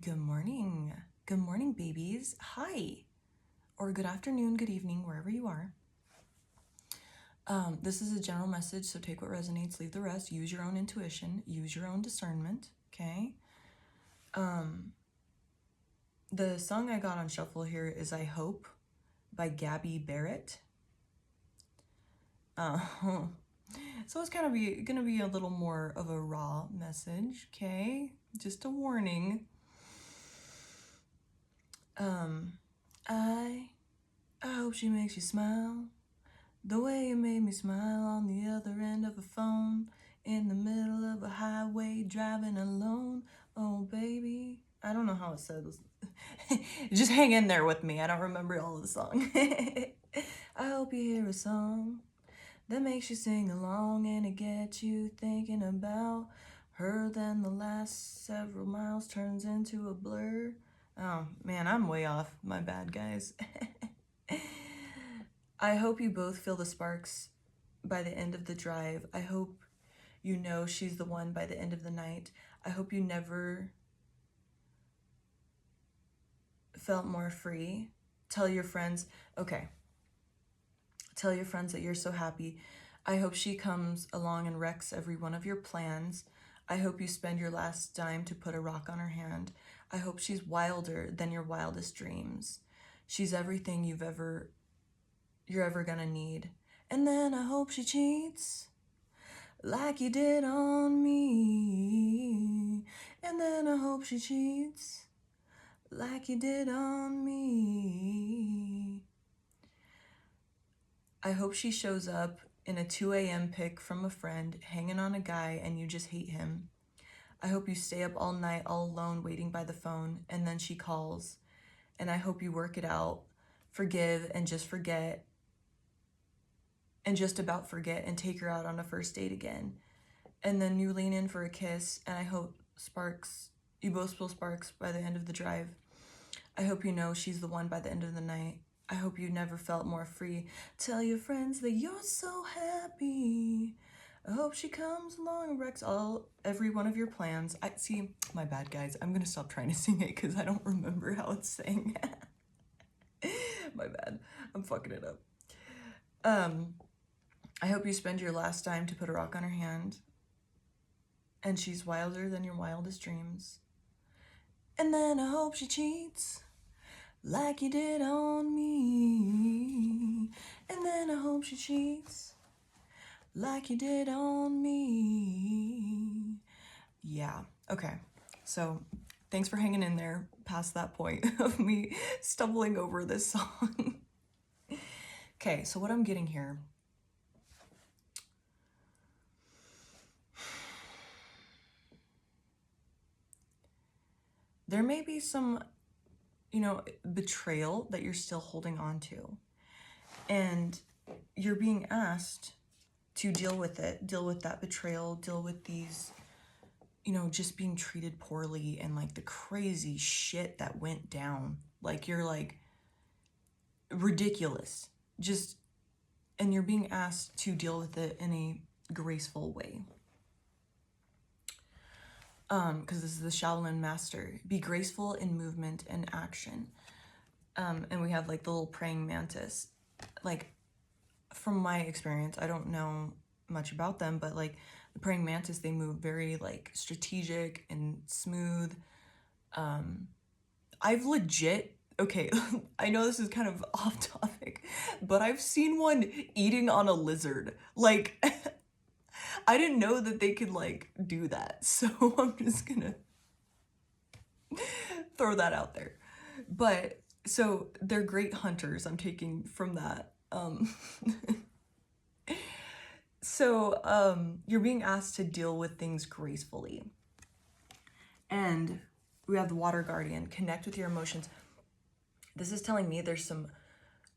Good morning. Good morning, babies. Hi. Or good afternoon, good evening, wherever you are. This is a general message, so take what resonates, leave the rest. Use your own intuition, use your own discernment, okay? The song I got on shuffle here is I Hope by Gabby Barrett. So it's gonna be a little more of a raw message, okay? Just a warning. I hope she makes you smile the way you made me smile on the other end of a phone in the middle of a highway driving alone. Oh baby, I don't know how it says. Just hang in there with me. I don't remember all of the song. I hope you hear a song that makes you sing along and it gets you thinking about her. Then the last several miles turns into a blur. Oh man, I'm way off. My bad, guys. I hope you both feel the sparks by the end of the drive. I hope you know she's the one by the end of the night. I hope you never felt more free. Tell your friends, okay. Tell your friends that you're so happy. I hope she comes along and wrecks every one of your plans. I hope you spend your last dime to put a rock on her hand. I hope she's wilder than your wildest dreams. She's everything you're ever gonna need. And then I hope she cheats like you did on me. And then I hope she cheats like you did on me. I hope she shows up in a 2 a.m. pic from a friend hanging on a guy and you just hate him. I hope you stay up all night all alone waiting by the phone and then she calls. And I hope you work it out, forgive and just forget, and just about forget and take her out on a first date again. And then you lean in for a kiss and I hope you both spill sparks by the end of the drive. I hope you know she's the one by the end of the night. I hope you never felt more free. Tell your friends that you're so happy. I hope she comes along and wrecks every one of your plans. My bad, guys. I'm gonna stop trying to sing it because I don't remember how it's sang. My bad. I'm fucking it up. I hope you spend your last dime to put a rock on her hand. And she's wilder than your wildest dreams. And then I hope she cheats like you did on me. And then I hope she cheats like you did on me. Yeah, okay. So thanks for hanging in there past that point of me stumbling over this song. Okay, so what I'm getting here. There may be some, betrayal that you're still holding on to. And you're being asked to deal with it, deal with that betrayal, deal with these, just being treated poorly and like the crazy shit that went down. Like you're like ridiculous. And you're being asked to deal with it in a graceful way. Because this is the Shaolin Master. Be graceful in movement and action. And we have like the little praying mantis. Like, from my experience, I don't know much about them, but like the praying mantis, they move very like strategic and smooth. I've legit, okay, I know this is kind of off topic, but I've seen one eating on a lizard. Like, I didn't know that they could like do that. So I'm just gonna throw that out there. But so they're great hunters. I'm taking from that. So you're being asked to deal with things gracefully. And we have the Water Guardian, connect with your emotions. This is telling me there's some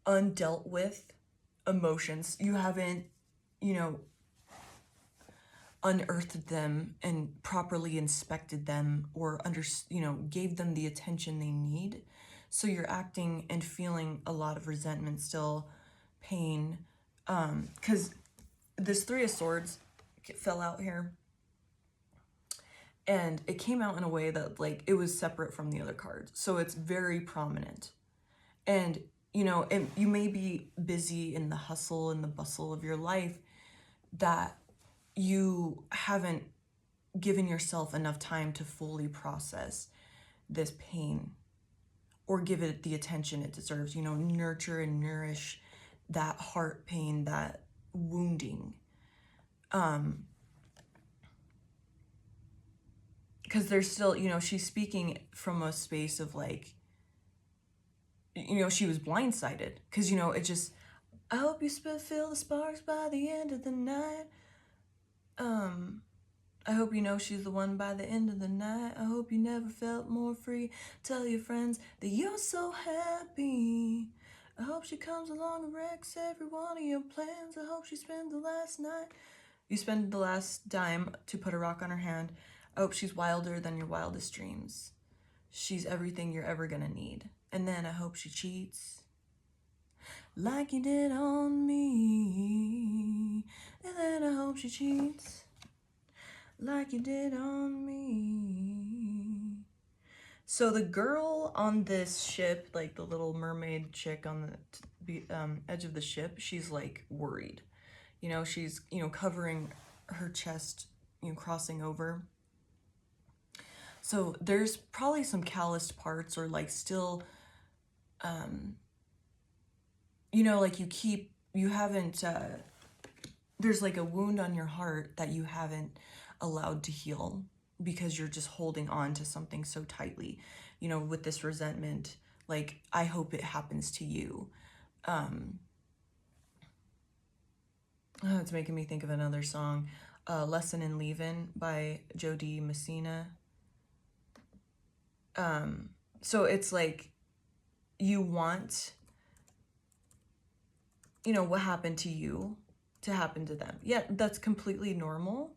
undealt with emotions. You haven't, unearthed them and properly inspected them or gave them the attention they need. So you're acting and feeling a lot of resentment still, pain, because this Three of Swords fell out here. And it came out in a way that like it was separate from the other cards. So it's very prominent. And you know, you may be busy in the hustle and the bustle of your life that you haven't given yourself enough time to fully process this pain or give it the attention it deserves, you know, nurture and nourish that heart pain, that wounding. Because there's still, you know, she's speaking from a space of like, you know, she was blindsided because, you know, it just, I hope you feel the sparks by the end of the night. I hope you know she's the one by the end of the night. I hope you never felt more free. Tell your friends that you're so happy. I hope she comes along and wrecks every one of your plans. I hope she spends the last night. You spend the last dime to put a rock on her hand. I hope she's wilder than your wildest dreams. She's everything you're ever gonna need. And then I hope she cheats like you did on me. And then I hope she cheats like you did on me. So the girl on this ship, like the little mermaid chick on the edge of the ship, she's like worried. You know, she's, you know, covering her chest, you know, crossing over. So there's probably some calloused parts or like still, you know, like you haven't, there's like a wound on your heart that you haven't allowed to heal because you're just holding on to something so tightly, you know, with this resentment. Like, I hope it happens to you. It's making me think of another song, Lesson in Leavin' by Jody Messina. So it's like you want, you know, what happened to you to happen to them. Yeah, that's completely normal.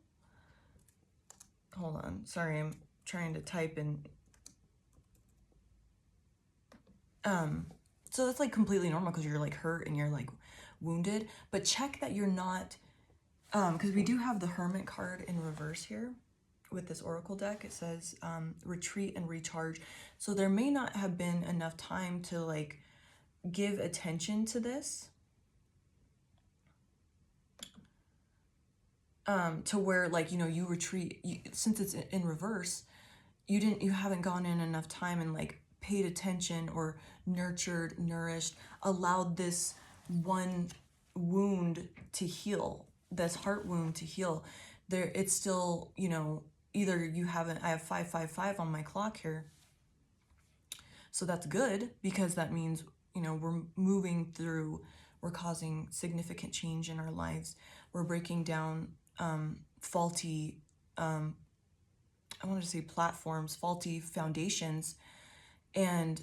Hold on. Sorry, I'm trying to type in. So that's like completely normal because you're like hurt and you're like wounded. But check that you're not, because we do have the Hermit card in reverse here with this oracle deck. It says retreat and recharge. So there may not have been enough time to like give attention to this. To where like, you know, you retreat, since it's in reverse, you haven't gone in enough time and like paid attention or nurtured, nourished, allowed this one wound to heal, this heart wound to heal. There, it's still, you know, either you haven't, I have 555 on my clock here. So that's good because that means, you know, we're moving through, we're causing significant change in our lives. We're breaking down faulty, I wanted to say platforms, faulty foundations, and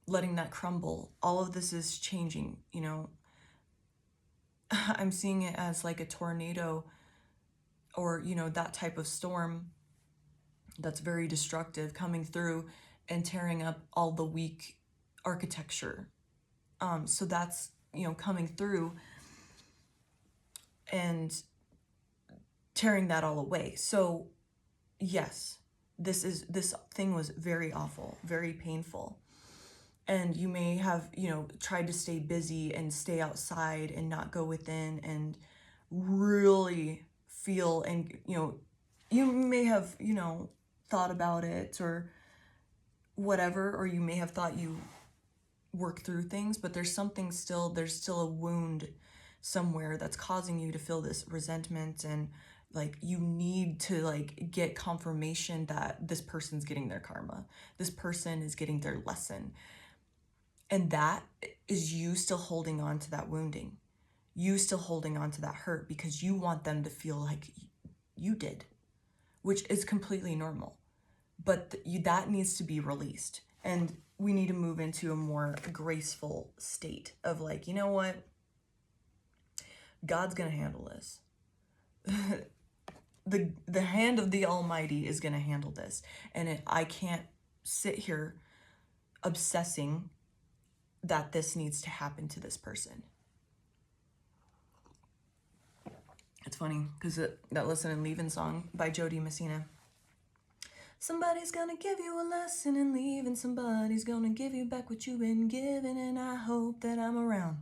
letting that crumble. All of this is changing, you know. I'm seeing it as like a tornado or, you know, that type of storm that's very destructive coming through and tearing up all the weak architecture. So that's, you know, coming through and tearing that all away. So yes, this thing was very awful, very painful. And you may have, you know, tried to stay busy and stay outside and not go within and really feel, and, you know, you may have, you know, thought about it or whatever, or you may have thought you worked through things, but there's still a wound somewhere that's causing you to feel this resentment, and like you need to like get confirmation that this person's getting their karma, this person is getting their lesson, and that is you still holding on to that wounding, you still holding on to that hurt because you want them to feel like you did, which is completely normal, but that needs to be released, and we need to move into a more graceful state of like, you know what, God's gonna handle this. The hand of the Almighty is gonna handle this, and I can't sit here obsessing that this needs to happen to this person. It's funny because that Listen and Leavin' song by Jody Messina, Somebody's gonna give you a lesson and leave, and somebody's gonna give you back what you've been given, and I hope that I'm around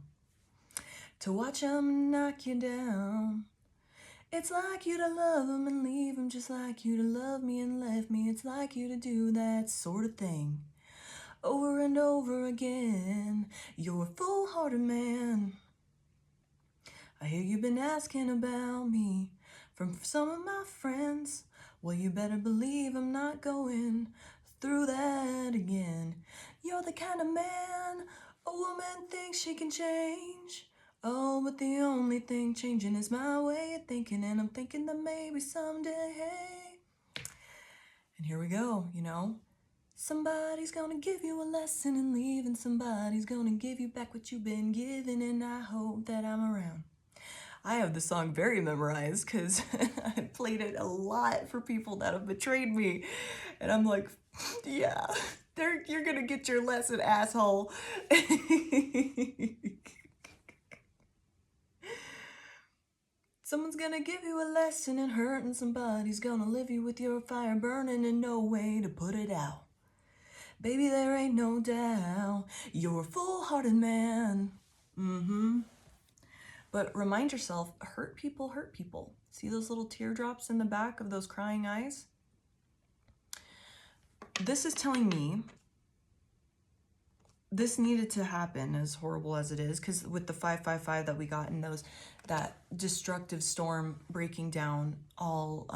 to watch them knock you down. It's like you to love them and leave them, just like you to love me and left me. It's like you to do that sort of thing over and over again. You're a full-hearted man. I hear you've been asking about me from some of my friends. Well, you better believe I'm not going through that again. You're the kind of man a woman thinks she can change. Oh, but the only thing changing is my way of thinking, and I'm thinking that maybe someday, hey. And here we go, you know. Somebody's gonna give you a lesson and leave, and somebody's gonna give you back what you've been given, and I hope that I'm around. I have the song very memorized because I played it a lot for people that have betrayed me. And I'm like, yeah, you're gonna get your lesson, asshole. Someone's gonna give you a lesson in hurt, and somebody's gonna leave you with your fire burning and no way to put it out. Baby, there ain't no doubt you're a full-hearted man. But remind yourself, hurt people hurt people. See those little teardrops in the back of those crying eyes? This is telling me this needed to happen, as horrible as it is, because with the 555 that we got in those, that destructive storm breaking down all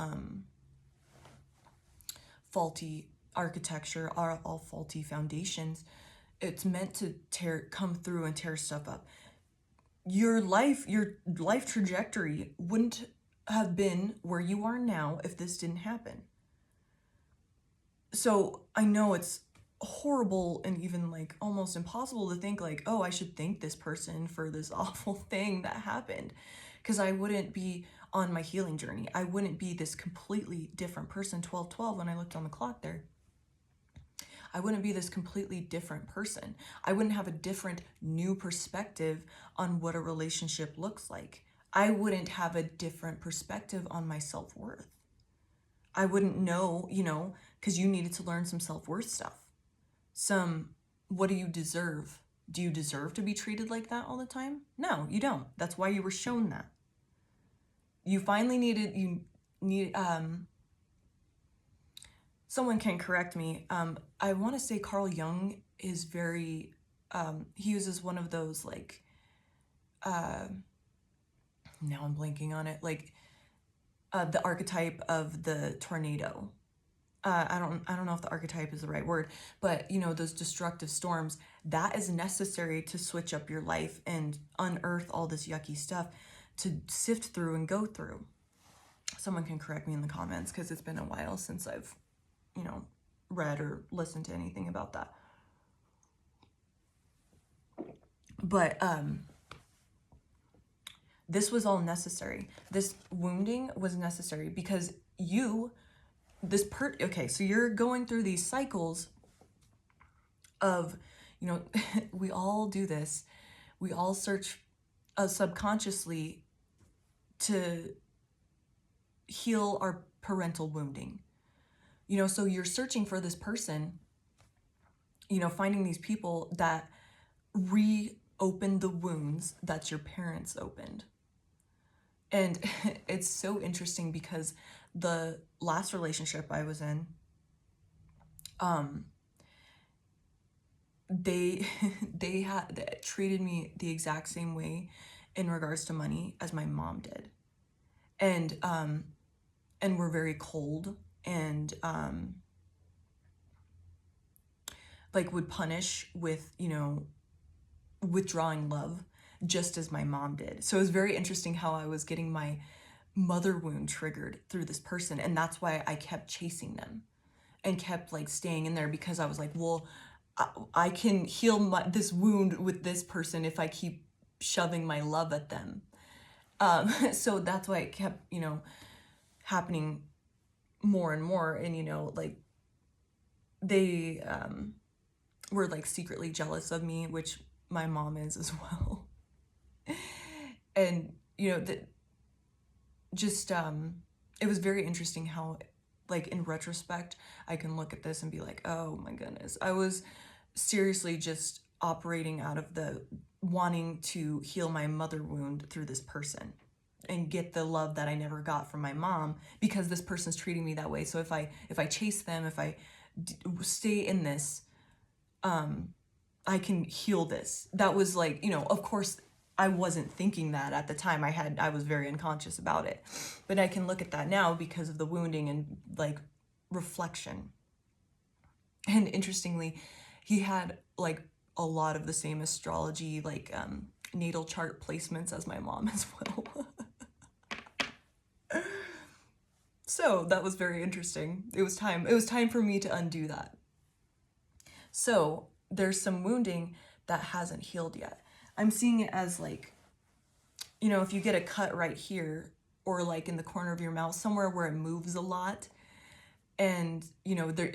faulty architecture, all faulty foundations, it's meant to come through and tear stuff up. Your life trajectory wouldn't have been where you are now if this didn't happen. So I know it's horrible and even like almost impossible to think like, oh, I should thank this person for this awful thing that happened, because I wouldn't be on my healing journey. I wouldn't be this completely different person. 12:12 when I looked on the clock there. I wouldn't be this completely different person. I wouldn't have a different new perspective on what a relationship looks like. I wouldn't have a different perspective on my self-worth. I wouldn't know, you know, because you needed to learn some self-worth stuff. What do you deserve? Do you deserve to be treated like that all the time? No, you don't. That's why you were shown that. You finally someone can correct me. I want to say Carl Jung is very, he uses one of those like, now I'm blanking on it, like the archetype of the tornado. I don't know if the archetype is the right word, but you know, those destructive storms, that is necessary to switch up your life and unearth all this yucky stuff to sift through and go through. Someone can correct me in the comments because it's been a while since I've, you know, read or listened to anything about that. But this was all necessary. This wounding was necessary because okay, so you're going through these cycles of, you know, we all do this. We all search subconsciously to heal our parental wounding. You know, so you're searching for this person, you know, finding these people that reopen the wounds that your parents opened. And it's so interesting because the last relationship I was in, they treated me the exact same way in regards to money as my mom did. And were very cold and like would punish with, you know, withdrawing love, just as my mom did. So it was very interesting how I was getting my mother wound triggered through this person, and that's why I kept chasing them and kept like staying in there, because I was like, well, I can heal this wound with this person if I keep shoving my love at them. So that's why it kept, you know, happening more and more. And, you know, like they were like secretly jealous of me, which my mom is as well. And, you know, that just, it was very interesting how like in retrospect, I can look at this and be like, oh my goodness, I was seriously just operating out of the wanting to heal my mother wound through this person and get the love that I never got from my mom because this person's treating me that way. So if I chase them, if I stay in this, I can heal this. That was like, you know, of course I wasn't thinking that at the time. I was very unconscious about it. But I can look at that now because of the wounding and like reflection. And interestingly, he had like a lot of the same astrology, like natal chart placements as my mom as well. So that was very interesting. It was time for me to undo that. So there's some wounding that hasn't healed yet. I'm seeing it as like, you know, if you get a cut right here or like in the corner of your mouth, somewhere where it moves a lot, and you know, there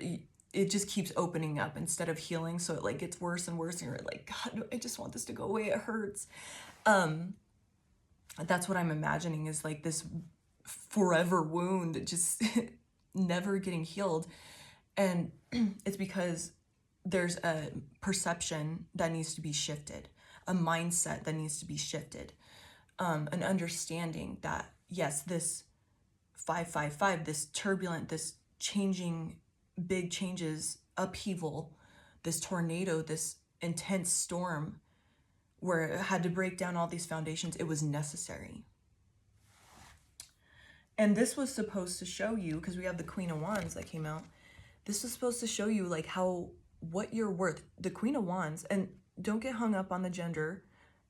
it just keeps opening up instead of healing, so it like gets worse and worse, and you're like, God, I just want this to go away, it hurts. That's what I'm imagining, is like this forever wound just never getting healed. And it's because there's a perception that needs to be shifted, a mindset that needs to be shifted, an understanding that yes, this 555, this turbulent, this changing, big changes, upheaval, this tornado, this intense storm where it had to break down all these foundations, it was necessary. And this was supposed to show you, because we have the Queen of Wands that came out, this was supposed to show you like what you're worth. The Queen of Wands, and don't get hung up on the gender,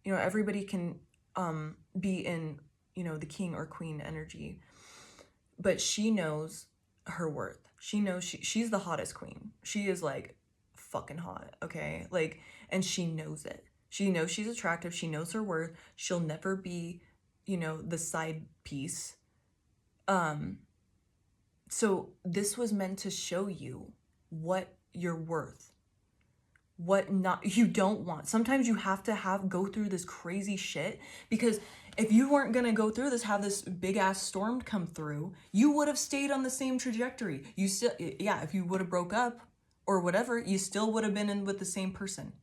you know, everybody can be in, you know, the king or queen energy, but she knows her worth. She knows she's the hottest queen. She is like fucking hot, okay? Like, and she knows it. She knows she's attractive. She knows her worth. She'll never be, you know, the side piece. So this was meant to show you what you're worth, what not you don't want. Sometimes you have to go through this crazy shit, because if you weren't gonna go through this, have this big ass storm come through, you would have stayed on the same trajectory. You still, yeah, if you would have broke up or whatever, you still would have been in with the same person.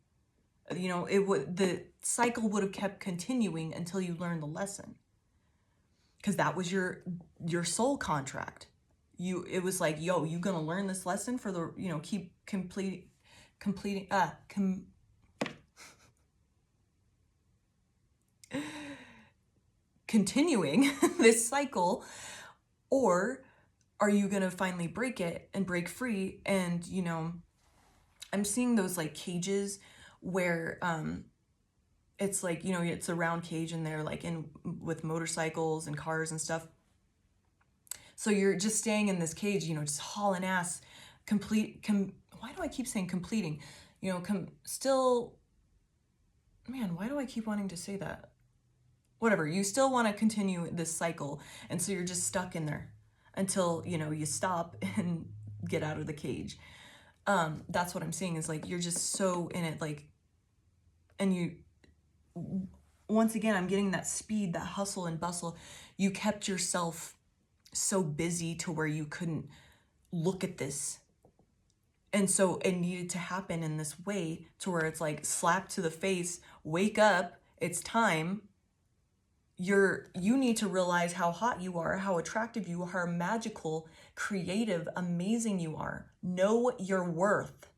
You know, the cycle would have kept continuing until you learned the lesson, because that was your soul contract. It was like, yo, you gonna learn this lesson for the, you know, keep continuing this cycle, or are you gonna finally break it and break free? And you know, I'm seeing those like cages where it's like, you know, it's a round cage and they're like in with motorcycles and cars and stuff. So you're just staying in this cage, you know, just hauling ass, why do I keep saying completing? You know, man, why do I keep wanting to say that? Whatever, you still want to continue this cycle, and so you're just stuck in there until, you know, you stop and get out of the cage. That's what I'm seeing, is like you're just so in it, like, and you, once again, I'm getting that speed, that hustle and bustle. You kept yourself so busy to where you couldn't look at this. And so it needed to happen in this way to where it's like slap to the face, wake up, it's time. You need to realize how hot you are, how attractive you are, how magical, creative, amazing you are. Know your worth.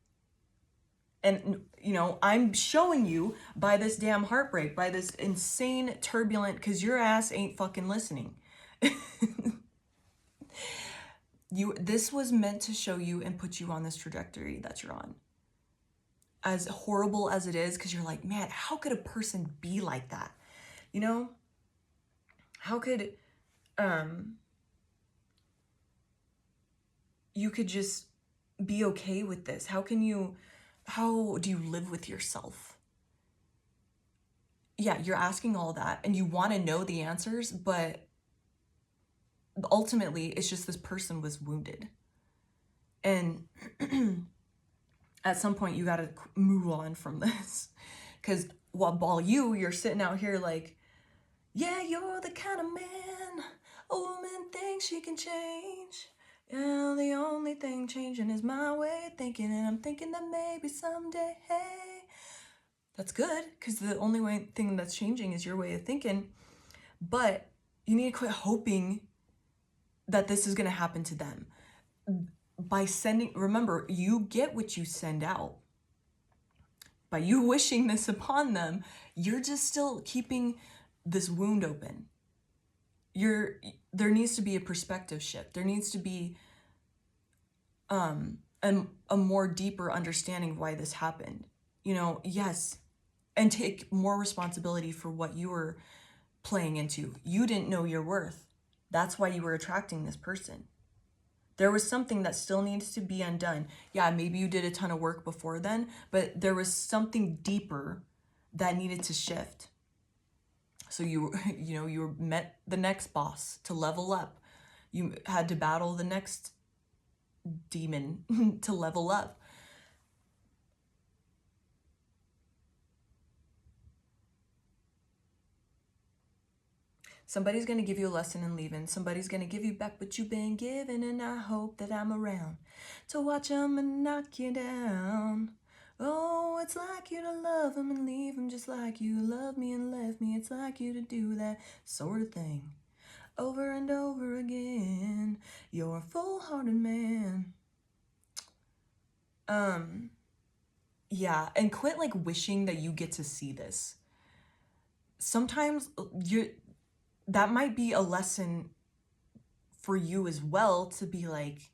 And, you know, I'm showing you by this damn heartbreak, by this insane turbulent, because your ass ain't fucking listening. This was meant to show you and put you on this trajectory that you're on. As horrible as it is, because you're like, man, how could a person be like that? You know? How could you could just be okay with this? How do you live with yourself? Yeah, you're asking all that and you want to know the answers, but ultimately it's just this person was wounded. And at some point you got to move on from this, because while you're sitting out here like, yeah, you're the kind of man a woman thinks she can change. Yeah, the only thing changing is my way of thinking, and I'm thinking that maybe someday, hey. That's good, because the only thing that's changing is your way of thinking. But you need to quit hoping that this is going to happen to them. By sending, remember, you get what you send out. By you wishing this upon them, you're just still keeping this wound open. There needs to be a perspective shift. There needs to be a more deeper understanding of why this happened. You know, yes, and take more responsibility for what you were playing into. You didn't know your worth. That's why you were attracting this person. There was something that still needs to be undone. Yeah, maybe you did a ton of work before then, but there was something deeper that needed to shift. So you met the next boss to level up. You had to battle the next demon to level up. Somebody's going to give you a lesson in leaving. Somebody's going to give you back what you've been given, and I hope that I'm around to watch them and knock you down. Oh, it's like you to love them and leave them just like you love me and left me. It's like you to do that sort of thing over and over again. You're a full-hearted man. Yeah, and quit like wishing that you get to see this. Sometimes that might be a lesson for you as well, to be like,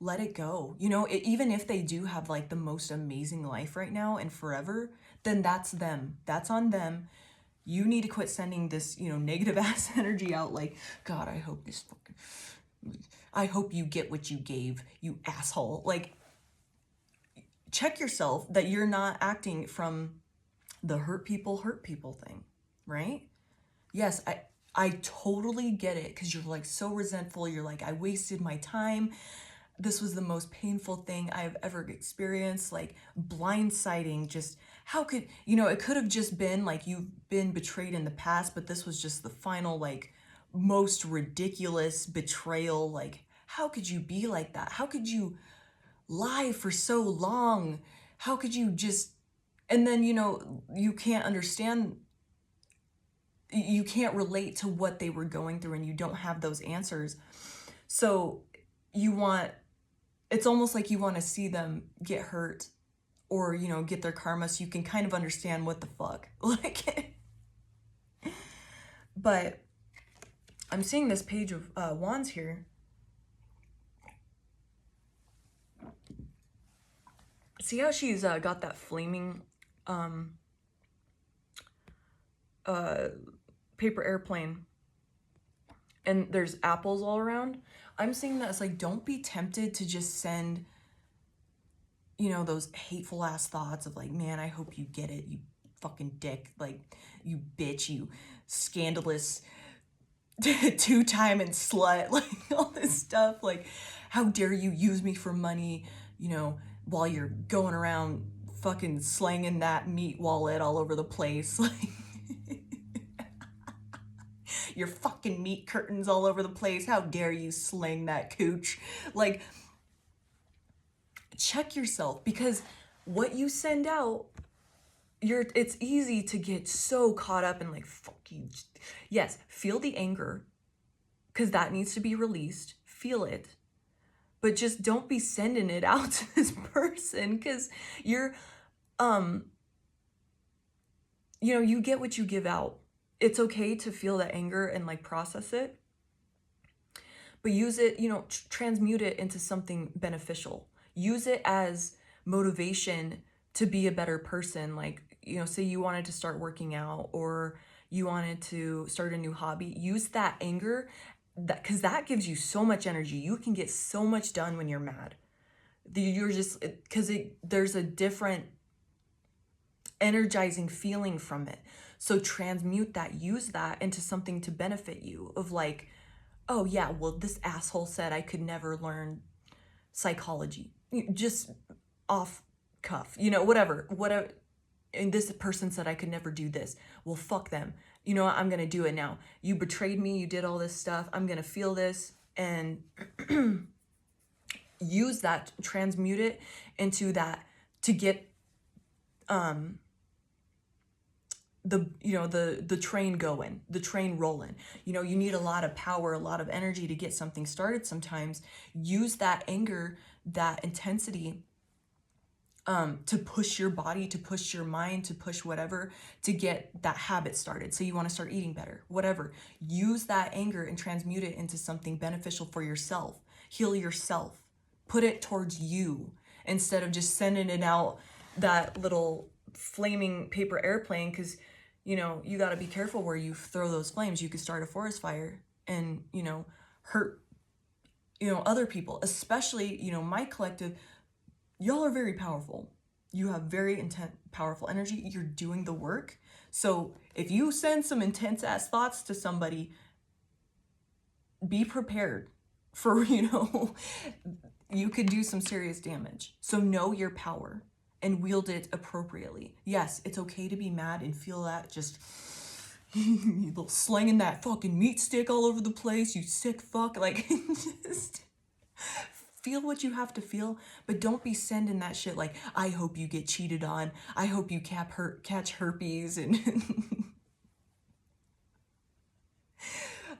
let it go. You know, even if they do have like the most amazing life right now and forever, then that's them. That's on them. You need to quit sending this, negative ass energy out like, God, I hope you get what you gave, you asshole. Like, check yourself that you're not acting from the hurt people thing, right? Yes, I totally get it, because you're like so resentful. You're like, I wasted my time. This was the most painful thing I've ever experienced, like blindsiding. Just how could, it could have just been like you've been betrayed in the past, but this was just the final, like, most ridiculous betrayal. Like, how could you be like that? How could you lie for so long? How could you just, and then, you can't understand, you can't relate to what they were going through, and you don't have those answers. So it's almost like you want to see them get hurt or, get their karma, so you can kind of understand what the fuck. Like, but I'm seeing this page of wands here. See how she's got that flaming paper airplane, and there's apples all around. I'm seeing that it's like, don't be tempted to just send, those hateful ass thoughts of like, man, I hope you get it, you fucking dick, like, you bitch, you scandalous two-time and slut, like, all this stuff, like, how dare you use me for money, while you're going around fucking slanging that meat wallet all over the place, like, your fucking meat curtains all over the place, how dare you sling that cooch. Like, check yourself, because what you send out, it's easy to get so caught up in like, fuck you. Yes, feel the anger, because that needs to be released. Feel it, but just don't be sending it out to this person, because you're you get what you give out. It's okay to feel that anger and like process it, but use it, transmute it into something beneficial. Use it as motivation to be a better person. Like, say you wanted to start working out, or you wanted to start a new hobby. Use that anger, because that gives you so much energy. You can get so much done when you're mad. You're just, because there's a different energizing feeling from it. So transmute that, use that into something to benefit you, of like, oh yeah, well, this asshole said I could never learn psychology, just off cuff, whatever, and this person said I could never do this. Well, fuck them. I'm gonna do it now. You betrayed me, you did all this stuff, I'm gonna feel this, and use that, transmute it into that to get the train going, the train rolling. You need a lot of power, a lot of energy to get something started sometimes. Use that anger, that intensity, to push your body, to push your mind, to push whatever, to get that habit started. So you want to start eating better, whatever. Use that anger and transmute it into something beneficial for yourself. Heal yourself. Put it towards you instead of just sending it out that little flaming paper airplane, because you got to be careful where you throw those flames. You could start a forest fire and hurt other people, especially my collective. Y'all are very powerful. You have very intense, powerful energy. You're doing the work. So if you send some intense ass thoughts to somebody, be prepared for, you could do some serious damage. So know your power and wield it appropriately. Yes, it's okay to be mad and feel that, just slinging that fucking meat stick all over the place, you sick fuck. Like, just feel what you have to feel, but don't be sending that shit like, I hope you get cheated on. I hope you catch herpes, and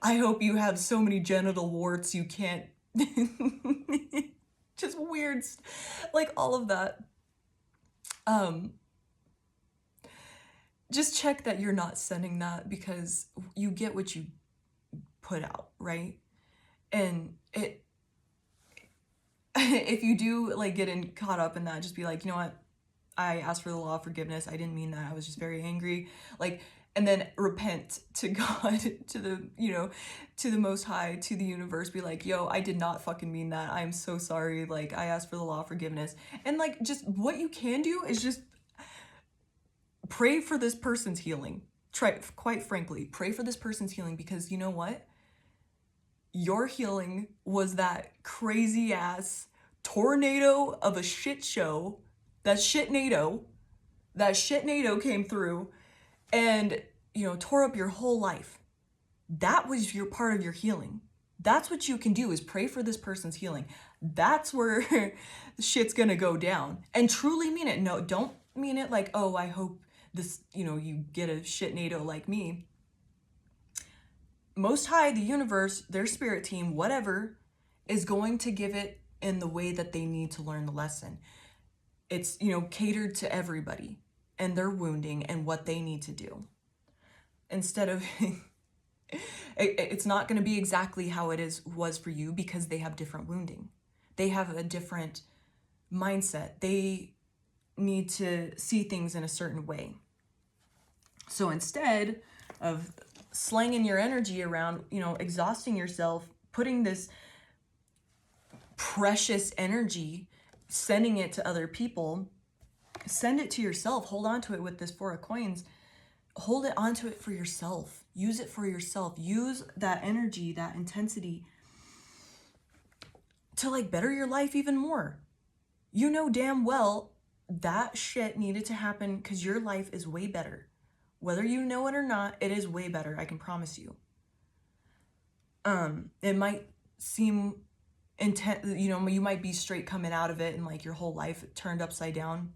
I hope you have so many genital warts you can't. Just weird, like all of that. Just check that you're not sending that, because you get what you put out, right? And if you do get caught up in that, just be like, you know what? I asked for the law of forgiveness. I didn't mean that. I was just very angry. And then repent to God, to the Most High, to the universe. Be like, yo, I did not fucking mean that. I'm so sorry. I asked for the law of forgiveness. And just what you can do is just pray for this person's healing. Quite frankly, pray for this person's healing, because you know what? Your healing was that crazy ass tornado of a shit show. That shitnado came through and, tore up your whole life. That was your part of your healing. That's what you can do, is pray for this person's healing. That's where shit's gonna go down. And truly mean it. No, don't mean it like, oh, I hope this, you get a shitnado like me. Most High, the universe, their spirit team, whatever, is going to give it in the way that they need to learn the lesson. It's, catered to everybody and their wounding and what they need to do. Instead of, it's not going to be exactly how it was for you, because they have different wounding. They have a different mindset. They need to see things in a certain way. So instead of slanging your energy around, exhausting yourself, putting this precious energy, sending it to other people, send it to yourself. Hold on to it with this 4 of coins. Hold it onto it for yourself. Use it for yourself. Use that energy, that intensity to better your life even more. You know damn well that shit needed to happen, because your life is way better. Whether you know it or not, it is way better. I can promise you. It might seem intense, you might be straight coming out of it and your whole life turned upside down.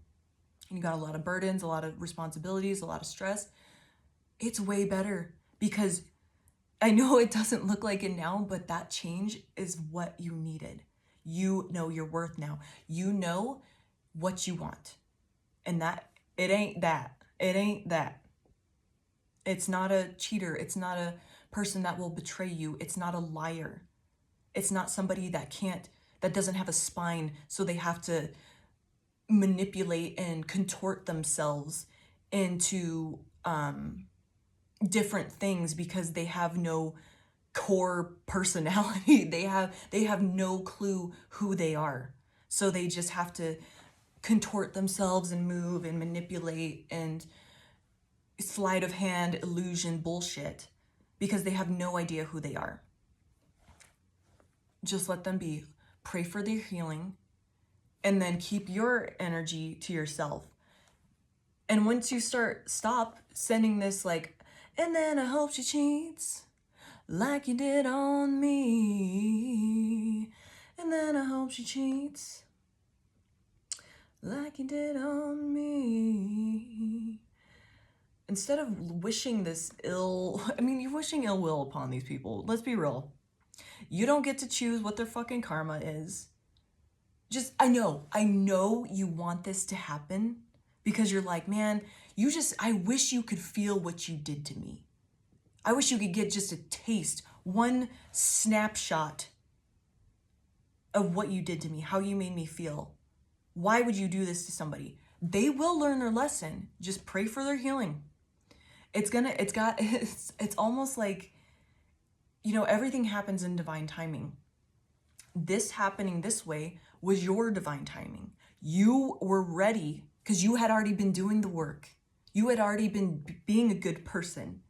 And you got a lot of burdens, a lot of responsibilities, a lot of stress. It's way better, because I know it doesn't look like it now, but that change is what you needed. You know your worth now. You know what you want. And it ain't that. It's not a cheater. It's not a person that will betray you. It's not a liar. It's not somebody that doesn't have a spine, so they have to manipulate and contort themselves into different things because they have no core personality. They have no clue who they are. So they just have to contort themselves and move and manipulate and sleight of hand, illusion, bullshit, because they have no idea who they are. Just let them be. Pray for their healing, and then keep your energy to yourself. And once you stop sending this and then I hope she cheats like you did on me. And then I hope she cheats like you did on me. Instead of wishing this ill, I mean, you're wishing ill will upon these people. Let's be real. You don't get to choose what their fucking karma is. Just, I know you want this to happen because you're like, man, I wish you could feel what you did to me. I wish you could get just a taste, one snapshot of what you did to me, how you made me feel. Why would you do this to somebody? They will learn their lesson. Just pray for their healing. It's almost like, everything happens in divine timing. This happening this way was your divine timing. You were ready because you had already been doing the work. You had already been being a good person.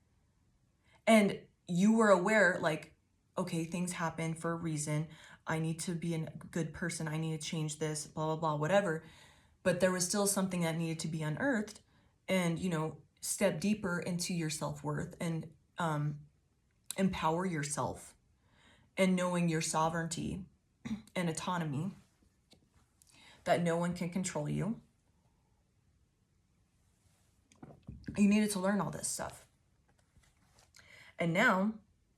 And you were aware, like, okay, things happen for a reason. I need to be a good person. I need to change this, blah, blah, blah, whatever. But there was still something that needed to be unearthed and, step deeper into your self-worth and empower yourself and knowing your sovereignty and autonomy, that no one can control you. You needed to learn all this stuff. And now,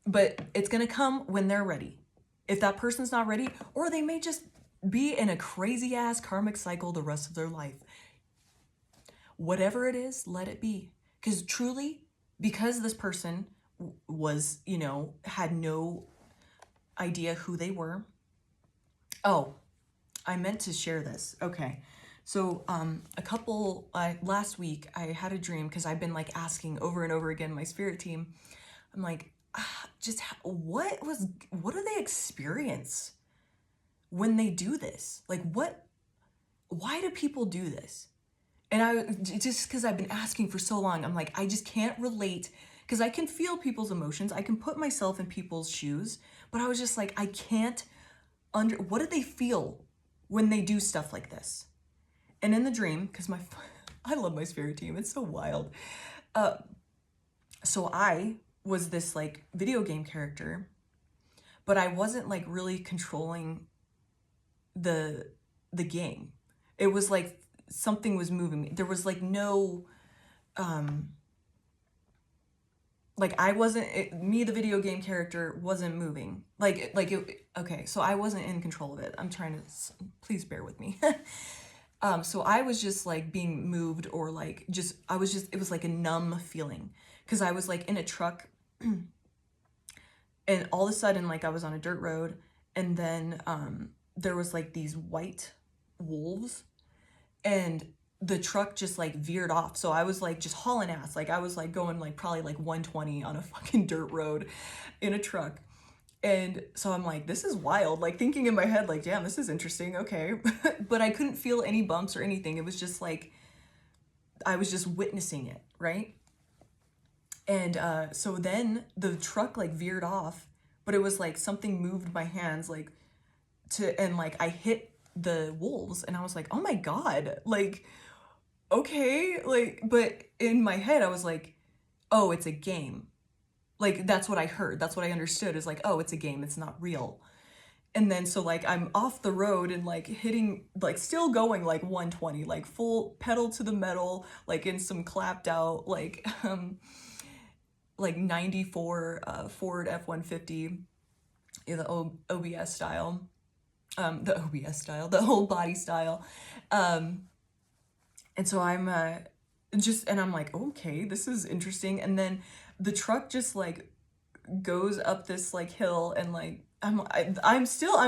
but it's going to come when they're ready. If that person's not ready, or they may just be in a crazy ass karmic cycle the rest of their life. Whatever it is, let it be. Because truly, because this person was, had no idea who they were. Oh, I meant to share this. Okay. So last week I had a dream because I've been like asking over and over again, my spirit team, I'm like, what do they experience when they do this? Like why do people do this? And just because I've been asking for so long, I'm like, I just can't relate because I can feel people's emotions. I can put myself in people's shoes, but I was just like, I can't what do they feel when they do stuff like this? And in the dream, because I love my spirit team. It's so wild. So I was this like video game character, but I wasn't like really controlling the game. It was like something was moving me. There was like no, like I wasn't, me, the video game character, wasn't moving. Okay, so I wasn't in control of it. I'm trying to, please bear with me. So I was just like being moved or like it was like a numb feeling. Cause I was like in a truck and all of a sudden like I was on a dirt road and then there was like these white wolves and the truck just like veered off. So I was like just hauling ass. Like I was like going like probably like 120 on a fucking dirt road in a truck. And so I'm like, this is wild. Like thinking in my head, like, damn, this is interesting. Okay. But I couldn't feel any bumps or anything. It was just like, I was just witnessing it. Right. And so then the truck like veered off, but it was like something moved my hands like and like I hit the wolves and I was like, oh my God, like, okay. Like, but in my head, I was like, oh, it's a game. Like, that's what I heard. That's what I understood is like, oh, it's a game. It's not real. And then, so like, I'm off the road and like hitting, like still going like 120, like full pedal to the metal, like in some clapped out, like 94 Ford F-150, the OBS style, the whole body style. And so I'm I'm like, okay, this is interesting. And then the truck just like goes up this like hill and like, I'm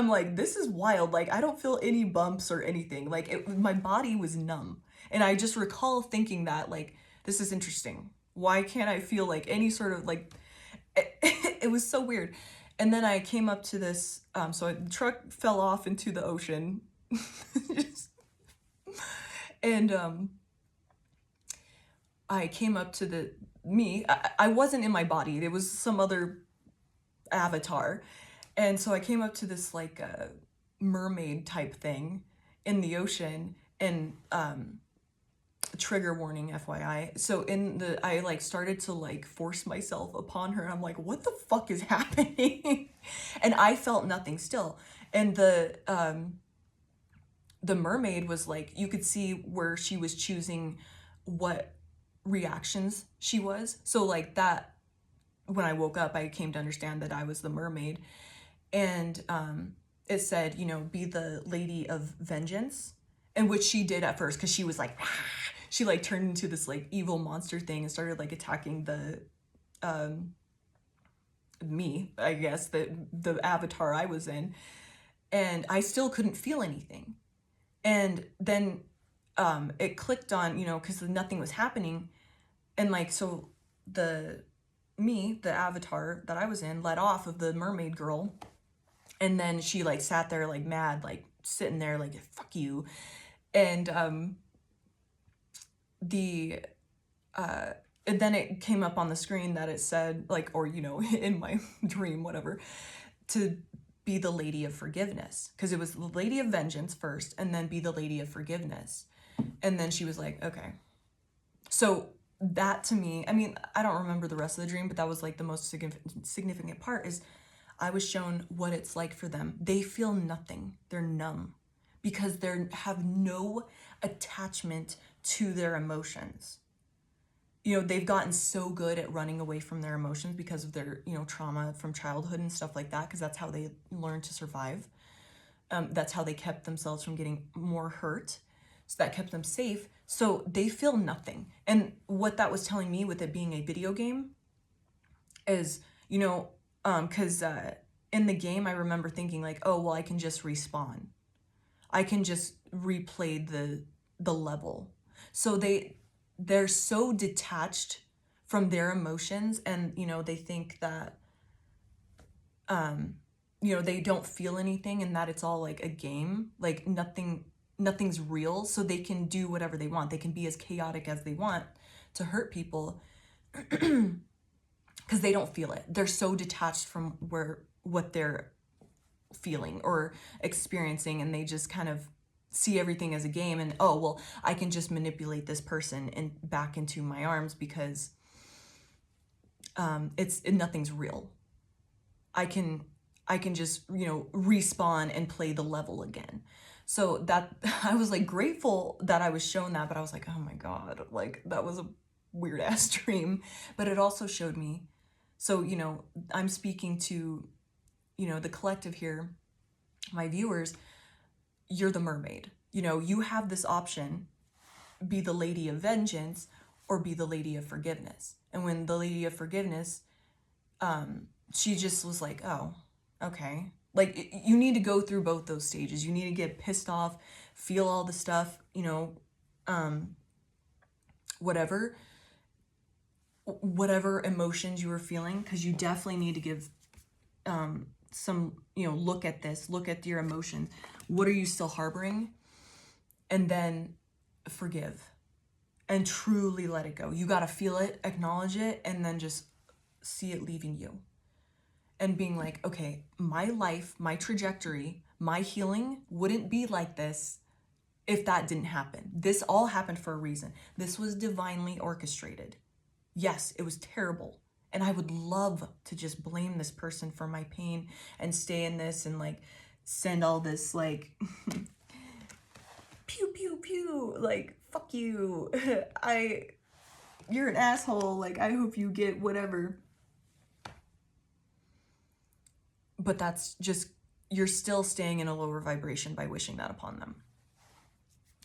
like, this is wild. Like, I don't feel any bumps or anything. Like my body was numb. And I just recall thinking that like, this is interesting. Why can't I feel like any sort of like, it was so weird. And then I came up to this, so the truck fell off into the ocean. And I came up to I wasn't in my body. It was some other avatar. And so I came up to this like mermaid type thing in the ocean and trigger warning FYI. So I like started to like force myself upon her and I'm like, what the fuck is happening? And I felt nothing still. And the mermaid was like, you could see where she was choosing what reactions she was. So like that, when I woke up, I came to understand that I was the mermaid. And it said, you know, be the lady of vengeance, and which she did at first, because she was like, she like turned into this like evil monster thing and started like attacking the me, I guess, the avatar I was in. And I still couldn't feel anything. And then it clicked on, you know, because nothing was happening. And like, so the avatar that I was in, let off of the mermaid girl. And then she like sat there like mad, like sitting there like, fuck you. And and then it came up on the screen that it said like, or, you know, in my dream, whatever, to be the lady of forgiveness, because it was the lady of vengeance first and then be the lady of forgiveness. And then she was like, okay. So that to me, I mean, I don't remember the rest of the dream, but that was like the most significant part, is I was shown what it's like for them. They feel nothing. They're numb because they have no attachment to their emotions. You know, they've gotten so good at running away from their emotions because of their, you know, trauma from childhood and stuff like that, because that's how they learned to survive. That's how they kept themselves from getting more hurt. So that kept them safe. So they feel nothing. And what that was telling me with it being a video game is, you know, because in the game, I remember thinking like, oh, well, I can just respawn. I can just replay the level. So they're so detached from their emotions, and, you know, they think that, you know, they don't feel anything and that it's all like a game, like nothing's real, so they can do whatever they want. They can be as chaotic as they want to hurt people because they don't feel it. They're so detached from what they're feeling or experiencing, and they just kind of see everything as a game. And oh, well, I can just manipulate this person and back into my arms because nothing's real. I can just, you know, respawn and play the level again. So that I was like grateful that I was shown that, but I was like, oh my God, like that was a weird ass dream. But it also showed me, so, you know, I'm speaking to, you know, the collective here, my viewers, you're the mermaid. You know, you have this option, be the lady of vengeance or be the lady of forgiveness. And when the lady of forgiveness, she just was like, oh, okay. Like, you need to go through both those stages. You need to get pissed off, feel all the stuff, you know, whatever emotions you were feeling, because you definitely need to give some, you know, look at your emotions. What are you still harboring? And then forgive and truly let it go. You got to feel it, acknowledge it, and then just see it leaving you. And being like, okay, my life, my trajectory, my healing wouldn't be like this if that didn't happen. This all happened for a reason. This was divinely orchestrated. Yes, it was terrible. And I would love to just blame this person for my pain and stay in this and like send all this like pew, pew, pew, like, fuck you. You're an asshole. Like, I hope you get whatever. But that's just, you're still staying in a lower vibration by wishing that upon them,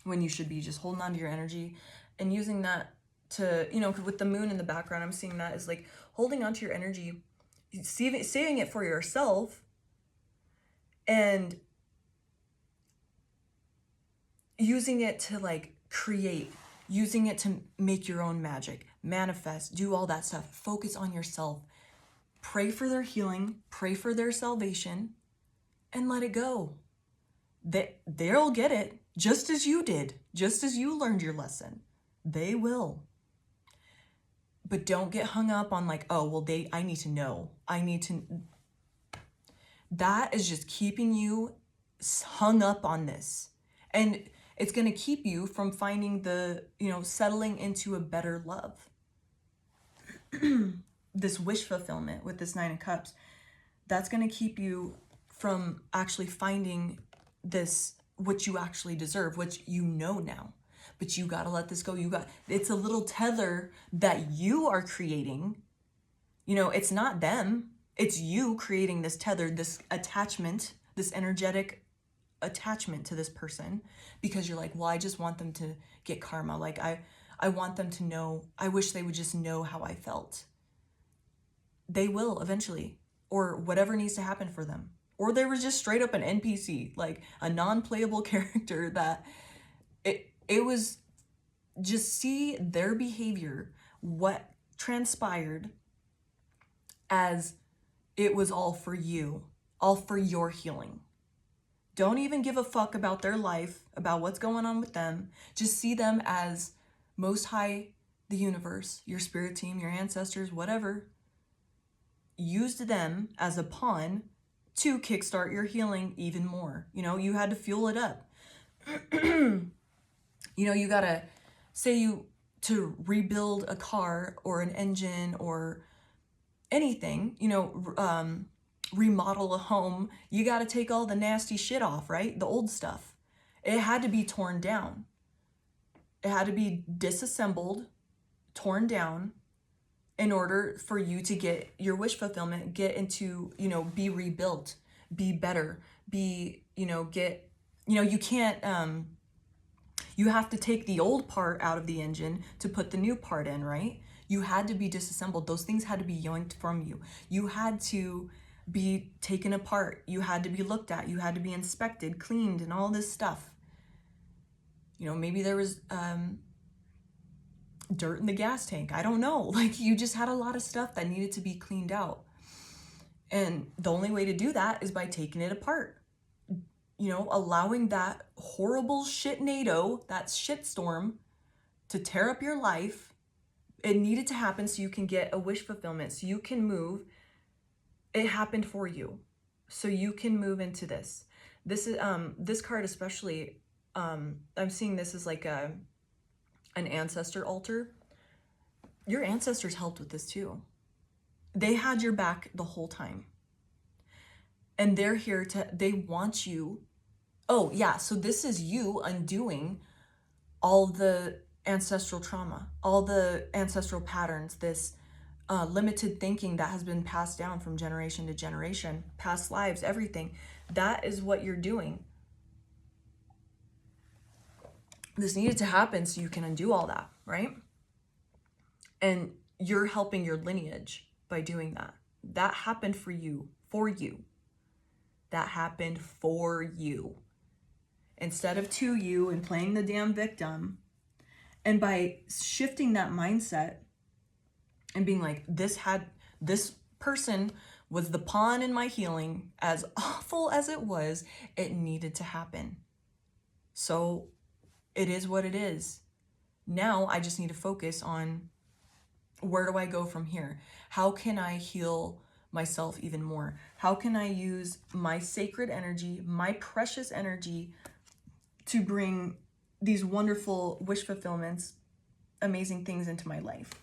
when you should be just holding on to your energy and using that to, you know, with the moon in the background, I'm seeing that as like holding on to your energy, saving it for yourself, and using it to like create, using it to make your own magic, manifest, do all that stuff. Focus on yourself. Pray for their healing, pray for their salvation, and let it go. They'll get it, just as you did, just as you learned your lesson. They will. But don't get hung up on like, oh, well, I need to know. That is just keeping you hung up on this. And it's going to keep you from finding settling into a better love. This wish fulfillment with this Nine of Cups, that's going to keep you from actually finding this, what you actually deserve, which you know now. But you gotta let this go. It's a little tether that you are creating. It's not them. It's you creating this tether, this attachment, this energetic attachment to this person, because you're like, well, I just want them to get karma. Like I want them to know, I wish they would just know how I felt. They will eventually, or whatever needs to happen for them. Or there was just straight up an NPC, like a non-playable character that it was just see their behavior, what transpired, as it was all for you, all for your healing. Don't even give a fuck about their life, about what's going on with them. Just see them as Most High, the universe, your spirit team, your ancestors, whatever, used them as a pawn to kickstart your healing even more. You had to fuel it up. You gotta to rebuild a car or an engine or anything, remodel a home, you got to take all the nasty shit off, right? The old stuff. It had to be torn down. It had to be disassembled, torn down, in order for you to get your wish fulfillment, get into, be rebuilt, be better, be, get, you can't, you have to take the old part out of the engine to put the new part in, right? You had to be disassembled. Those things had to be yoinked from you. You had to be taken apart. You had to be looked at. You had to be inspected, cleaned, and all this stuff. Maybe there was dirt in the gas tank. I don't know. Like, you just had a lot of stuff that needed to be cleaned out. And the only way to do that is by taking it apart. Allowing that horrible shitnado, that shitstorm, to tear up your life. It needed to happen so you can get a wish fulfillment, so you can move. It happened for you, so you can move into this. This is this card especially. I'm seeing this as like an ancestor altar. Your ancestors helped with this too. They had your back the whole time. And they're here they want you. Oh yeah, so this is you undoing all the ancestral trauma, all the ancestral patterns, this limited thinking that has been passed down from generation to generation, past lives, everything. That is what you're doing. This needed to happen so you can undo all that, right? And you're helping your lineage by doing that. That happened for you, That happened for you. Instead of to you and playing the damn victim. And by shifting that mindset and being like, this person was the pawn in my healing, as awful as it was, it needed to happen. So it is what it is. Now I just need to focus on, where do I go from here? How can I heal myself even more? How can I use my sacred energy, my precious energy, to bring these wonderful wish fulfillments, amazing things into my life?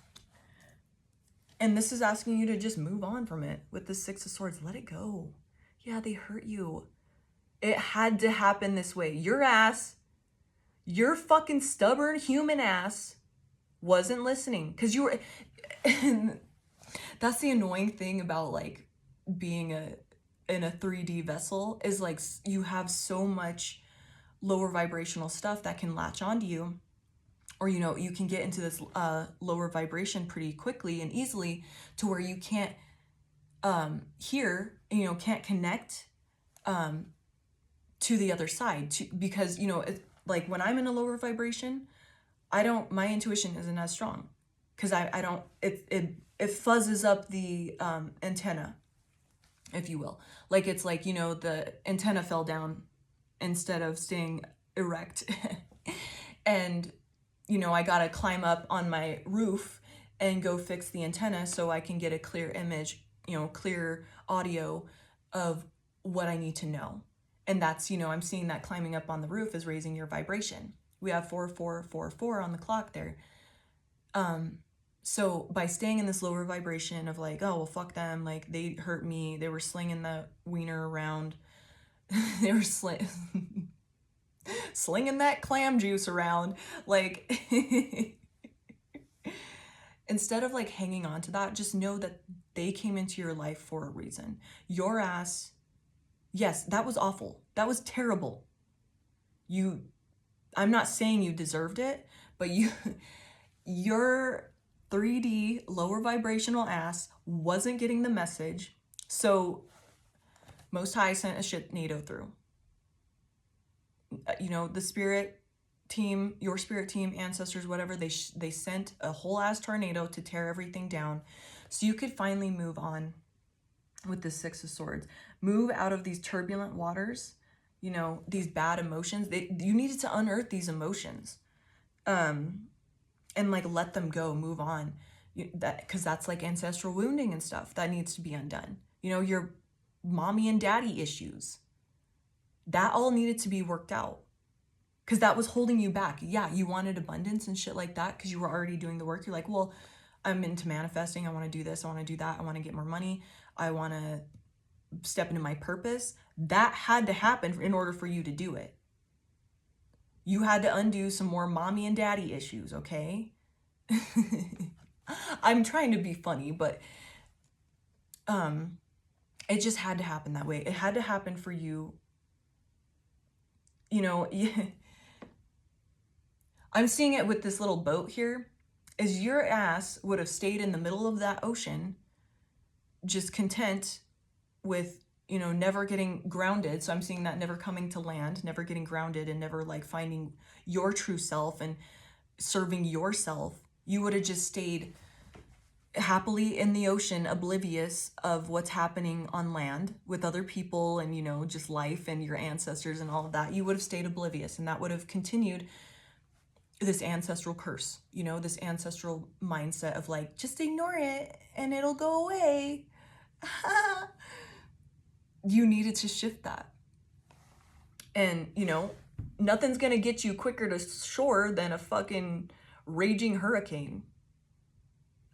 And this is asking you to just move on from it with the Six of Swords. Let it go. Yeah, they hurt you. It had to happen this way. Your fucking stubborn human ass wasn't listening, because you were. That's the annoying thing about like being in a 3D vessel, is like you have so much lower vibrational stuff that can latch onto you, or you can get into this lower vibration pretty quickly and easily, to where you can't hear, can't connect to the other side, because like when I'm in a lower vibration, my intuition isn't as strong, because I don't, it fuzzes up the antenna, if you will. Like, it's like, the antenna fell down instead of staying erect. And, I gotta climb up on my roof and go fix the antenna so I can get a clear image, clear audio of what I need to know. And that's, I'm seeing that climbing up on the roof is raising your vibration. We have 4444 on the clock there. So by staying in this lower vibration of like, oh, well, fuck them, like they hurt me, they were slinging the wiener around, they were slinging that clam juice around, like instead of like hanging on to that, just know that they came into your life for a reason. Your ass, yes, that was awful. That was terrible. I'm not saying you deserved it, but your 3D lower vibrational ass wasn't getting the message. So Most High sent a shitnado through. You know, the spirit team, your spirit team, ancestors, whatever, they sent a whole ass tornado to tear everything down so you could finally move on with the Six of Swords. Move out of these turbulent waters, you know, these bad emotions. You needed to unearth these emotions. And like let them go, move on. Because that's like ancestral wounding and stuff that needs to be undone. You know, your mommy and daddy issues. That all needed to be worked out. Because that was holding you back. Yeah, you wanted abundance and shit like that because you were already doing the work. You're like, well, I'm into manifesting. I want to do this. I want to do that. I want to get more money. I want to step into my purpose. That had to happen in order for you to do it. You had to undo some more mommy and daddy issues, okay? I'm trying to be funny, but it just had to happen that way. It had to happen for you. You know, I'm seeing it with this little boat here, is your ass would have stayed in the middle of that ocean, just content with, you know, never getting grounded. So I'm seeing that never coming to land, never getting grounded, and never like finding your true self and serving yourself. You would have just stayed happily in the ocean, oblivious of what's happening on land with other people and, you know, just life and your ancestors and all of that. You would have stayed oblivious, and that would have continued this ancestral curse, you know, this ancestral mindset of like, just ignore it and it'll go away. You needed to shift that. And, you know, nothing's gonna get you quicker to shore than a fucking raging hurricane.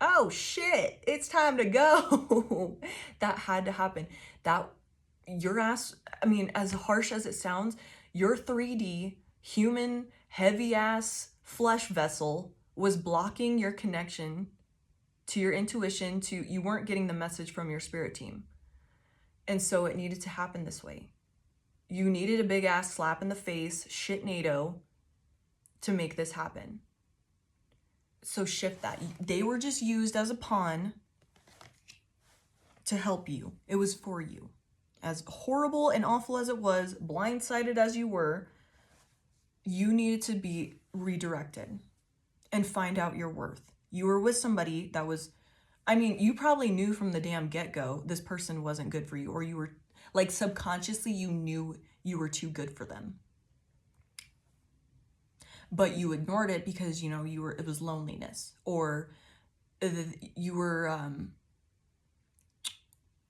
Oh shit, it's time to go. That had to happen. That your ass, I mean, as harsh as it sounds, your 3D human heavy ass flesh vessel was blocking your connection to your intuition, you weren't getting the message from your spirit team. And so it needed to happen this way. You needed a big ass slap in the face, shitnado, to make this happen. So shift that. They were just used as a pawn to help you. It was for you. As horrible and awful as it was, blindsided as you were, you needed to be redirected and find out your worth. You were with somebody that was, I mean, you probably knew from the damn get-go this person wasn't good for you, or you were like subconsciously you knew you were too good for them. But you ignored it because, you know, it was loneliness, or you were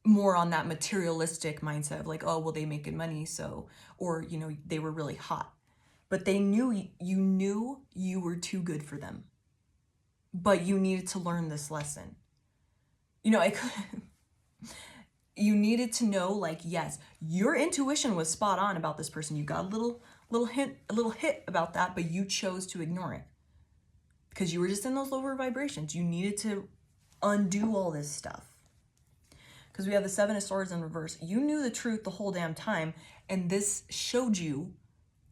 more on that materialistic mindset of like, oh, well, they make good money, so, or, you know, they were really hot. But they knew you were too good for them. But you needed to learn this lesson. You know, you needed to know, like, yes, your intuition was spot on about this person. You got a little hit about that, but you chose to ignore it because you were just in those lower vibrations. You needed to undo all this stuff because we have the Seven of Swords in reverse. You knew the truth the whole damn time, and this showed you,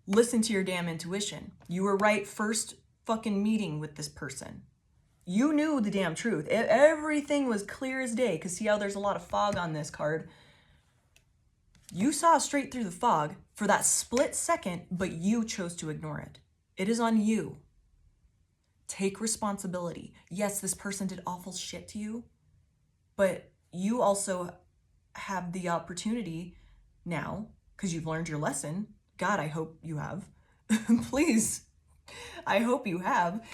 listen to your damn intuition. You were right first fucking meeting with this person. You knew the damn truth. Everything was clear as day, because see how there's a lot of fog on this card. You saw straight through the fog for that split second, but you chose to ignore it. It is on you. Take responsibility. Yes, this person did awful shit to you, but you also have the opportunity now, because you've learned your lesson. God, I hope you have. Please, I hope you have.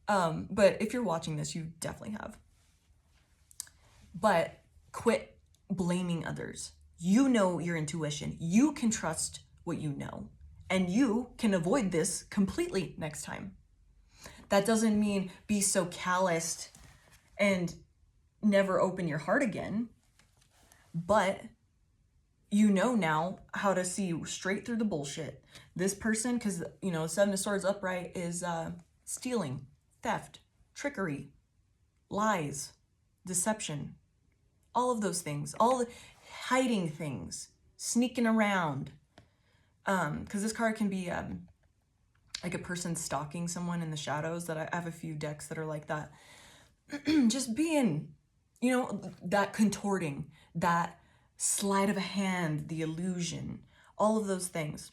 But if you're watching this, you definitely have. But quit blaming others. You know your intuition. You can trust what you know. And you can avoid this completely next time. That doesn't mean be so calloused and never open your heart again. But you know now how to see straight through the bullshit. This person, because, you know, Seven of Swords upright is stealing, theft, trickery, lies, deception, all of those things, all the hiding things, sneaking around. Because this card can be like a person stalking someone in the shadows. That I have a few decks that are like that. Just being, you know, that contorting, that sleight of a hand, the illusion, all of those things.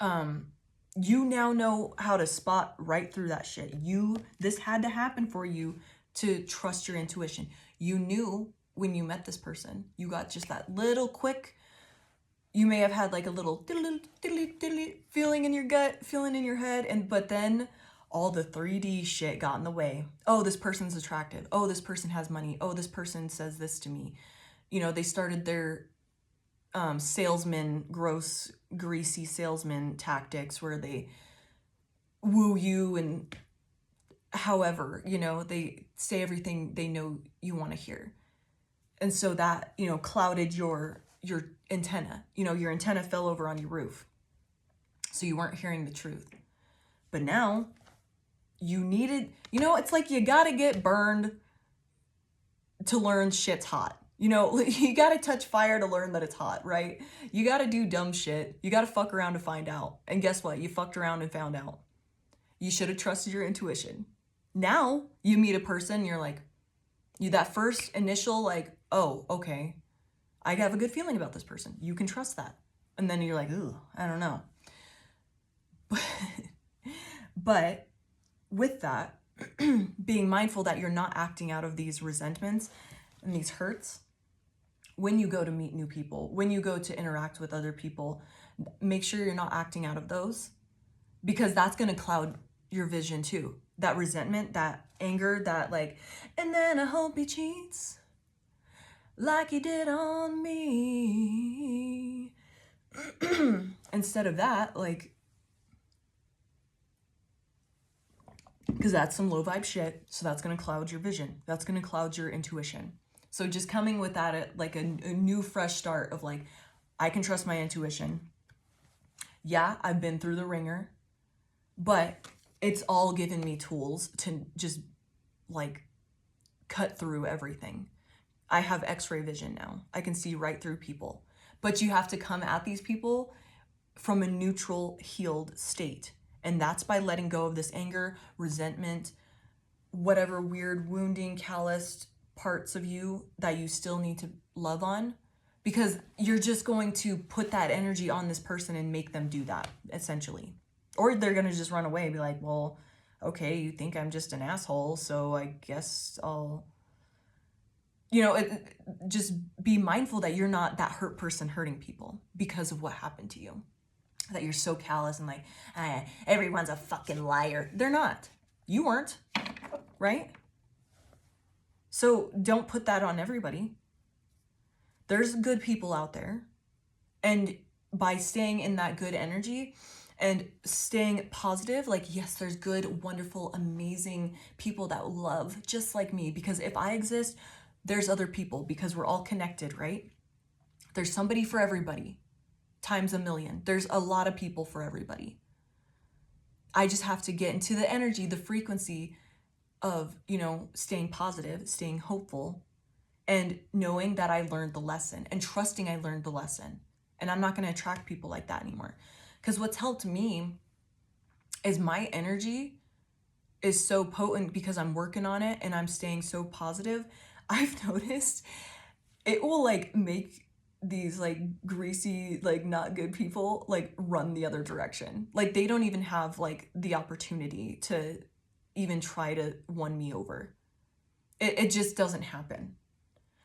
You now know how to spot right through that shit. This had to happen for you to trust your intuition. You knew when you met this person, you got just that little quick, you may have had like a little feeling in your gut, feeling in your head, but then all the 3D shit got in the way. Oh, this person's attractive. Oh, this person has money. Oh, this person says this to me. You know, they started their salesman, gross, greasy salesman tactics where they woo you, and however, you know, they say everything they know you want to hear. And so that, you know, clouded your antenna. You know, your antenna fell over on your roof. So you weren't hearing the truth. But now you needed, you know, it's like you gotta get burned to learn shit's hot. You know, you gotta touch fire to learn that it's hot, right? You gotta do dumb shit. You gotta fuck around to find out. And guess what? You fucked around and found out. You should have trusted your intuition. Now you meet a person, you're like, that first initial like, oh, okay, I have a good feeling about this person. You can trust that. And then you're like, ooh, I don't know. But with that, being mindful that you're not acting out of these resentments and these hurts, when you go to meet new people, when you go to interact with other people, make sure you're not acting out of those, because that's going to cloud your vision too. That resentment, that anger, that like, and then I hope he cheats like he did on me. Instead of that, like, because that's some low vibe shit. So that's going to cloud your vision. That's going to cloud your intuition. So just coming with that at like a new fresh start of like, I can trust my intuition. Yeah, I've been through the ringer, but it's all given me tools to just like cut through everything. I have x-ray vision now. I can see right through people. But you have to come at these people from a neutral, healed state. And that's by letting go of this anger, resentment, whatever weird, wounding, calloused parts of you that you still need to love on. Because you're just going to put that energy on this person and make them do that, essentially. Or they're going to just run away and be like, well, okay, you think I'm just an asshole, so I guess I'll... You know, just be mindful that you're not that hurt person hurting people because of what happened to you. That you're so callous and like, everyone's a fucking liar. They're not. You weren't, right? So don't put that on everybody. There's good people out there. And by staying in that good energy and staying positive, like, yes, there's good, wonderful, amazing people that love just like me. Because if I exist, there's other people, because we're all connected, right? There's somebody for everybody, times a million. There's a lot of people for everybody. I just have to get into the energy, the frequency of, you know, staying positive, staying hopeful, and knowing that I learned the lesson and trusting I learned the lesson. And I'm not going to attract people like that anymore. Because what's helped me is my energy is so potent because I'm working on it and I'm staying so positive. I've noticed it will like make these like greasy, like not good people like run the other direction. Like they don't even have like the opportunity to even try to win me over. It just doesn't happen.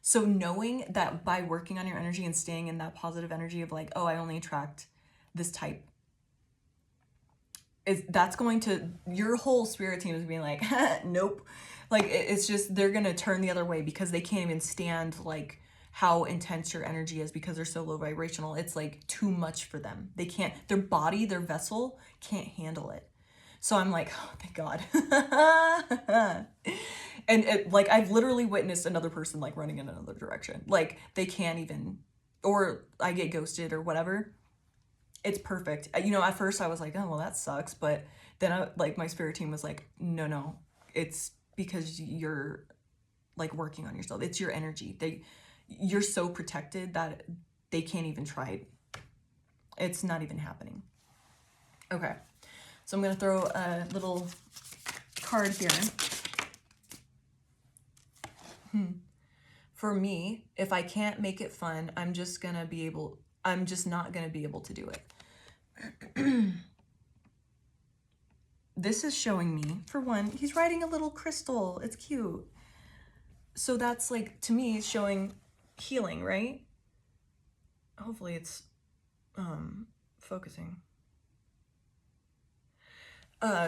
So knowing that by working on your energy and staying in that positive energy of like, oh, I only attract this type, that's going to, your whole spirit team is being like, nope. Like it's just, they're going to turn the other way because they can't even stand like how intense your energy is because they're so low vibrational. It's like too much for them. They can't, their body, their vessel can't handle it. So I'm like, oh, thank God. And like, I've literally witnessed another person like running in another direction. Like they can't even, or I get ghosted or whatever. It's perfect. You know, at first I was like, oh, well, that sucks. But then like my spirit team was like, no, it's because you're like working on yourself. It's your energy. You're so protected that they can't even try it. It's not even happening. Okay. So I'm going to throw a little card here. For me, if I can't make it fun, I'm just not going to be able to do it. This is showing me, for one, he's riding a little crystal. It's cute. So that's like, to me, showing healing, right? Hopefully it's focusing.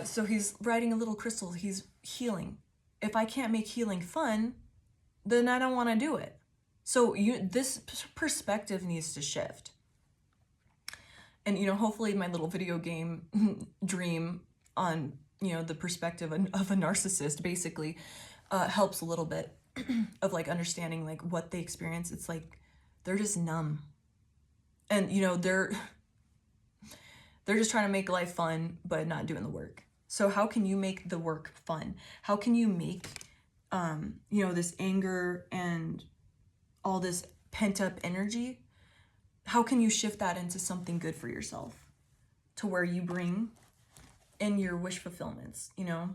So he's riding a little crystal. He's healing. If I can't make healing fun, then I don't want to do it. So this perspective needs to shift. And, you know, hopefully my little video game dream on, you know, the perspective of a narcissist basically helps a little bit of like understanding like what they experience. It's like they're just numb. And, you know, they're just trying to make life fun, but not doing the work. So how can you make the work fun? How can you make, you know, this anger and all this pent up energy, how can you shift that into something good for yourself to where you bring in your wish fulfillments, you know?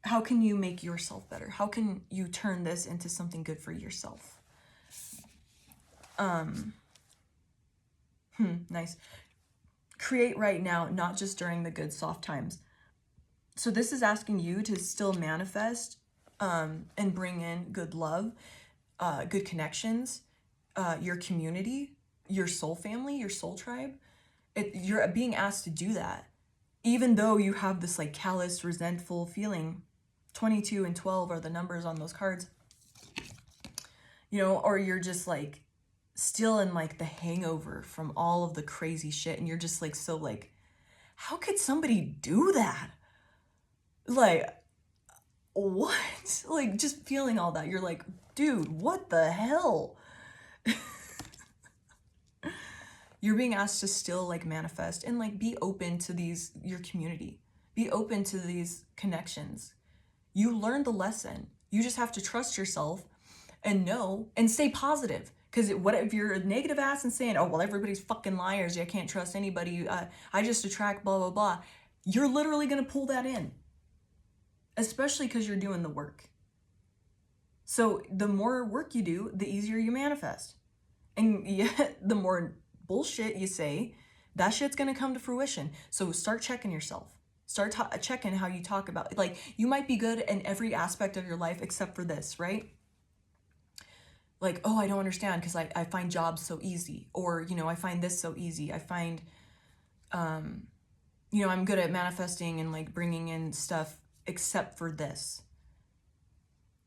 How can you make yourself better? How can you turn this into something good for yourself? Nice. Create right now, not just during the good soft times. So this is asking you to still manifest and bring in good love, good connections, your community, your soul family, your soul tribe. You're being asked to do that. Even though you have this like callous, resentful feeling. 22 and 12 are the numbers on those cards. You know, or you're just like still in like the hangover from all of the crazy shit, and you're just like, so like, how could somebody do that? Like, what? Like, just feeling all that. You're like, dude, what the hell? You're being asked to still like manifest and like be open to your community. Be open to these connections. You learned the lesson. You just have to trust yourself and know and stay positive. Because what if you're a negative ass and saying, oh, well, everybody's fucking liars. I can't trust anybody. I just attract blah, blah, blah. You're literally going to pull that in. Especially because you're doing the work. So the more work you do, the easier you manifest. And yet, the more bullshit you say, that shit's going to come to fruition. So start checking yourself. Start checking how you talk about it. Like, you might be good in every aspect of your life except for this, right? Like, oh, I don't understand because I find jobs so easy. Or, you know, I find this so easy. I find, you know, I'm good at manifesting and like bringing in stuff except for this.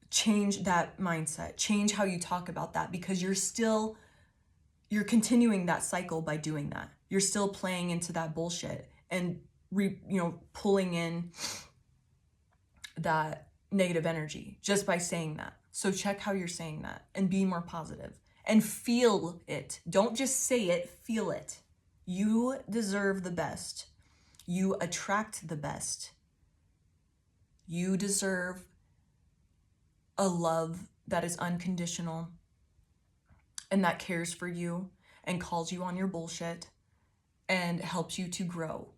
Change that mindset. Change how you talk about that, because you're continuing that cycle by doing that. You're still playing into that bullshit and pulling in that negative energy just by saying that. So check how you're saying that and be more positive and feel it. Don't just say it, feel it. You deserve the best. You attract the best. You deserve a love that is unconditional and that cares for you and calls you on your bullshit and helps you to grow.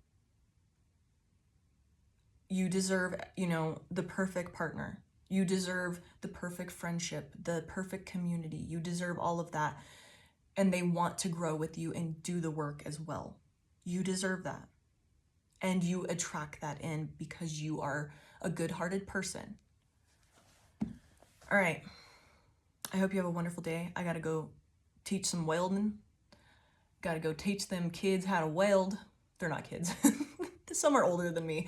You deserve, the perfect partner. You deserve the perfect friendship, the perfect community. You deserve all of that. And they want to grow with you and do the work as well. You deserve that. And you attract that in because you are a good-hearted person. All right. I hope you have a wonderful day. I got to go teach some welding. Got to go teach them kids how to weld. They're not kids. Some are older than me.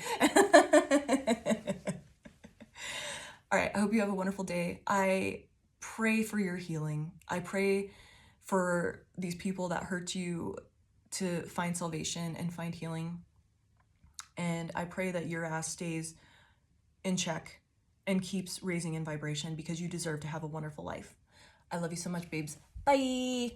All right. I hope you have a wonderful day. I pray for your healing. I pray for these people that hurt you to find salvation and find healing. And I pray that your ass stays in check and keeps raising in vibration, because you deserve to have a wonderful life. I love you so much, babes. Bye.